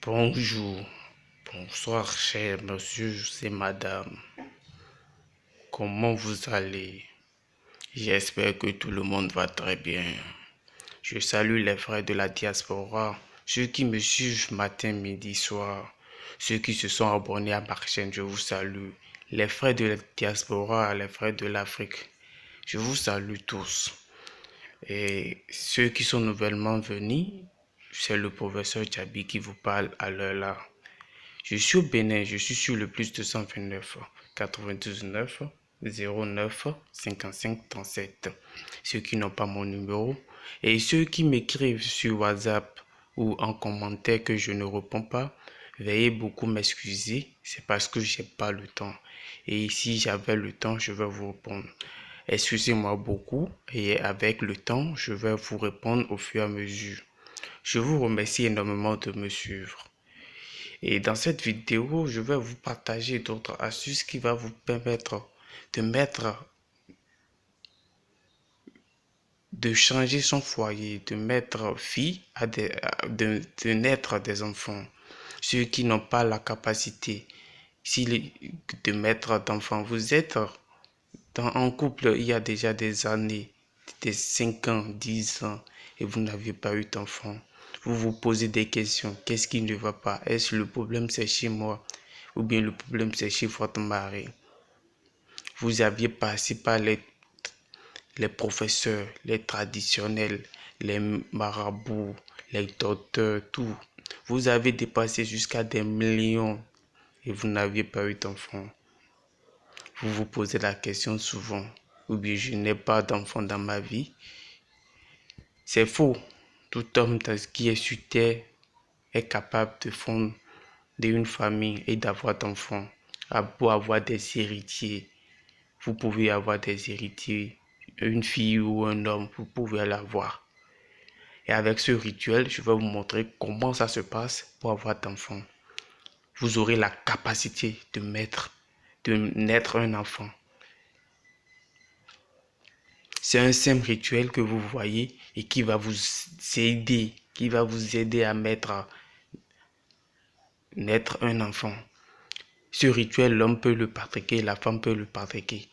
Bonjour, bonsoir chers monsieur et madame. Comment vous allez? J'espère que tout le monde va très bien. Je salue les frères de la diaspora, ceux qui me suivent matin, midi, soir, ceux qui se sont abonnés à ma chaîne, je vous salue. Les frères de la diaspora, les frères de l'Afrique, je vous salue tous. Et ceux qui sont nouvellement venus, c'est le professeur Djaby qui vous parle à l'heure là. Je suis au Bénin, je suis sur le plus 229 99 09 55 37. Ceux qui n'ont pas mon numéro et ceux qui m'écrivent sur WhatsApp ou en commentaire que je ne réponds pas, veuillez beaucoup m'excuser, c'est parce que j'ai pas le temps. Et si j'avais le temps, je vais vous répondre. Excusez-moi beaucoup et avec le temps, je vais vous répondre au fur et à mesure. Je vous remercie énormément de me suivre. Et dans cette vidéo, je vais vous partager d'autres astuces qui vont vous permettre de changer son foyer, de mettre vie de naître des enfants. Ceux qui n'ont pas la capacité de mettre d'enfants, vous êtes dans un couple il y a déjà des années, des 5 ans, 10 ans, et vous n'avez pas eu d'enfant. Vous vous posez des questions. Qu'est-ce qui ne va pas? Est-ce le problème c'est chez moi? Ou bien le problème c'est chez votre mari? Vous aviez passé par les professeurs, les traditionnels, les marabouts, les docteurs, tout. Vous avez dépassé jusqu'à des millions et vous n'aviez pas eu d'enfant. Vous vous posez la question souvent. Ou bien je n'ai pas d'enfant dans ma vie. C'est faux. Tout homme qui est sur terre est capable de fonder une famille et d'avoir d'enfants. Pour avoir des héritiers. Vous pouvez avoir des héritiers. Une fille ou un homme, vous pouvez l'avoir. Et avec ce rituel, je vais vous montrer comment ça se passe pour avoir d'enfants. Vous aurez la capacité de naître un enfant. C'est un simple rituel que vous voyez et qui va vous aider, à naître un enfant. Ce rituel, l'homme peut le pratiquer, la femme peut le pratiquer.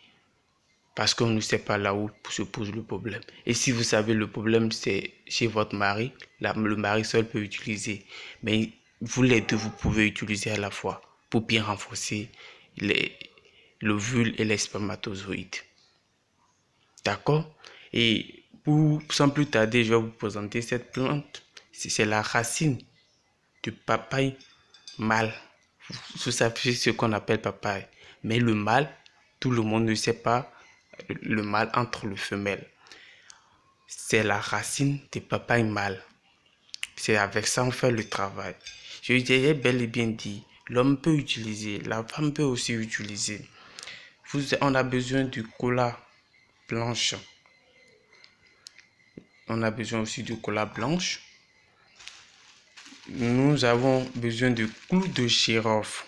Parce qu'on ne sait pas là où se pose le problème. Et si vous savez le problème, c'est chez votre mari, le mari seul peut utiliser. Mais vous les deux, vous pouvez utiliser à la fois pour bien renforcer l'ovule et les spermatozoïdes. D'accord? Et sans plus tarder, je vais vous présenter cette plante. C'est la racine du papaye mâle. Vous savez ce qu'on appelle papaye. Mais le mâle, tout le monde ne sait pas le mâle entre le femelle. C'est la racine du papaye mâle. C'est avec ça qu'on fait le travail. Je dirais bel et bien dit, l'homme peut utiliser, la femme peut aussi utiliser. On a besoin du cola blanche. On a besoin aussi de cola blanche. Nous avons besoin de clous de girofle.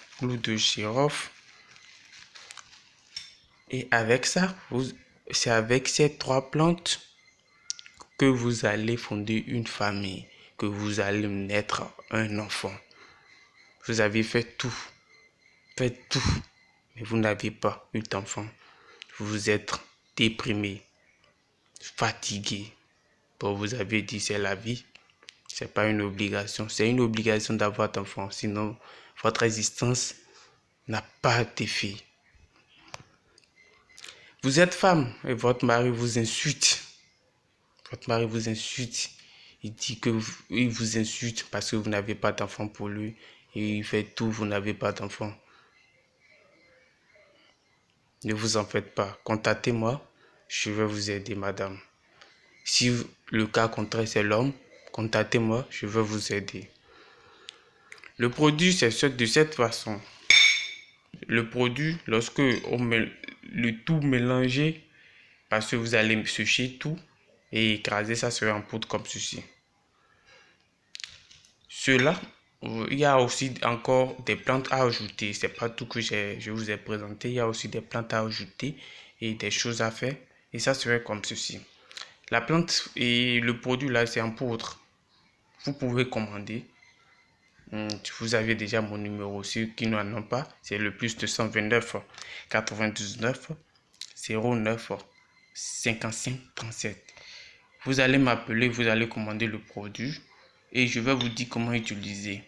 Et avec ça, c'est avec ces trois plantes que vous allez fonder une famille, que vous allez naître un enfant. Vous avez fait tout, mais vous n'avez pas eu d'enfant. Vous êtes déprimé, fatigué. Bon, vous avez dit c'est la vie. C'est pas une obligation. C'est une obligation d'avoir d'enfant. Sinon, votre existence n'a pas d'effet. Vous êtes femme et votre mari vous insulte. Il dit il vous insulte parce que vous n'avez pas d'enfant pour lui. Et il fait tout, vous n'avez pas d'enfant. Ne vous en faites pas. Contactez-moi. Je vais vous aider, madame. Si le cas contraire, c'est l'homme, contactez-moi. Je vais vous aider. Le produit, c'est de cette façon. Le produit, lorsque on met le tout mélangé, parce que vous allez sécher tout et écraser ça sur un poudre comme ceci. Cela, il y a aussi encore des plantes à ajouter. C'est pas tout que je vous ai présenté. Il y a aussi des plantes à ajouter et des choses à faire. Et ça serait comme ceci. La plante et le produit là, c'est en poudre. Vous pouvez commander. Vous avez déjà mon numéro. Ceux qui n'en ont pas, c'est le plus 229 99 09 55 37. Vous allez m'appeler, vous allez commander le produit et je vais vous dire comment utiliser.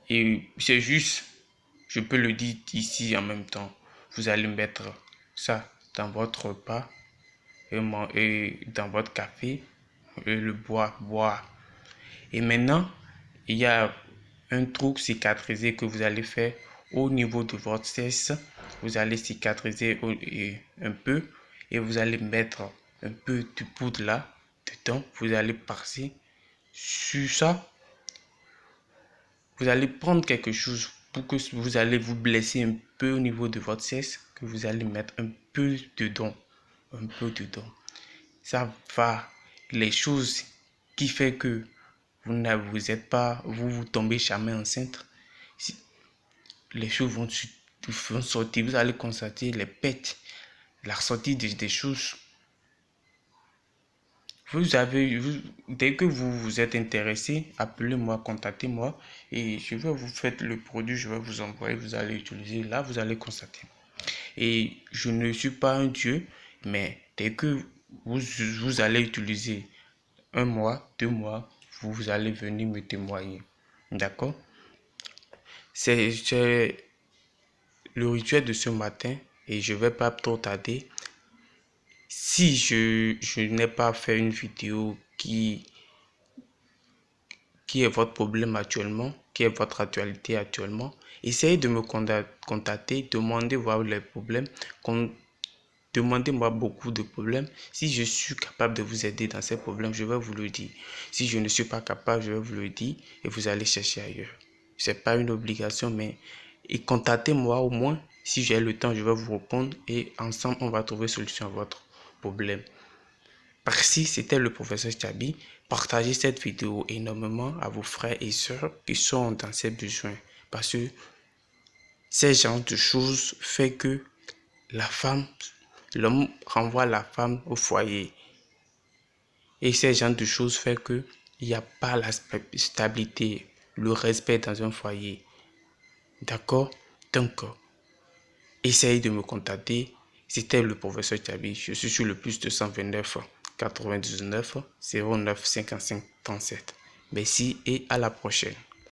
Et c'est juste, je peux le dire ici en même temps. Vous allez mettre ça dans votre repas et dans votre café et le boire. Et maintenant, il y a un truc cicatrisé que vous allez faire au niveau de votre cesse. Vous allez cicatriser un peu et vous allez mettre un peu de poudre là dedans. Vous allez passer sur ça. Vous allez prendre quelque chose pour que vous allez vous blesser un peu au niveau de votre cesse, que vous allez mettre un peu dedans. Ça va, les choses qui fait que vous tombez jamais enceinte. Les choses vont sortir, vous allez constater les pets, la sortie des choses. Dès que vous êtes intéressé, appelez-moi, contactez-moi et je vais vous faire le produit, je vais vous envoyer, vous allez utiliser, là vous allez constater. Et je ne suis pas un dieu, mais dès que vous allez utiliser 1 mois, 2 mois, vous allez venir me témoigner. D'accord? C'est le rituel de ce matin et je vais pas trop tarder. Si je n'ai pas fait une vidéo qui est votre problème actuellement, qui est votre actualité actuellement, essayez de me contacter, demandez-moi les problèmes, demandez-moi beaucoup de problèmes. Si je suis capable de vous aider dans ces problèmes, je vais vous le dire. Si je ne suis pas capable, je vais vous le dire et vous allez chercher ailleurs. C'est pas une obligation, mais contactez-moi au moins. Si j'ai le temps, je vais vous répondre et ensemble, on va trouver solution à votre problème. Merci, c'était le professeur Chabi. Partagez cette vidéo énormément à vos frères et sœurs qui sont dans ces besoins. Parce que ces genres de choses fait que l'homme renvoie la femme au foyer. Et ces genres de choses fait que il n'y a pas la stabilité, le respect dans un foyer. D'accord? Donc, essayez de me contacter. C'était le professeur Chabi. Je suis sur le plus 229 99 09 55 37. Merci et à la prochaine.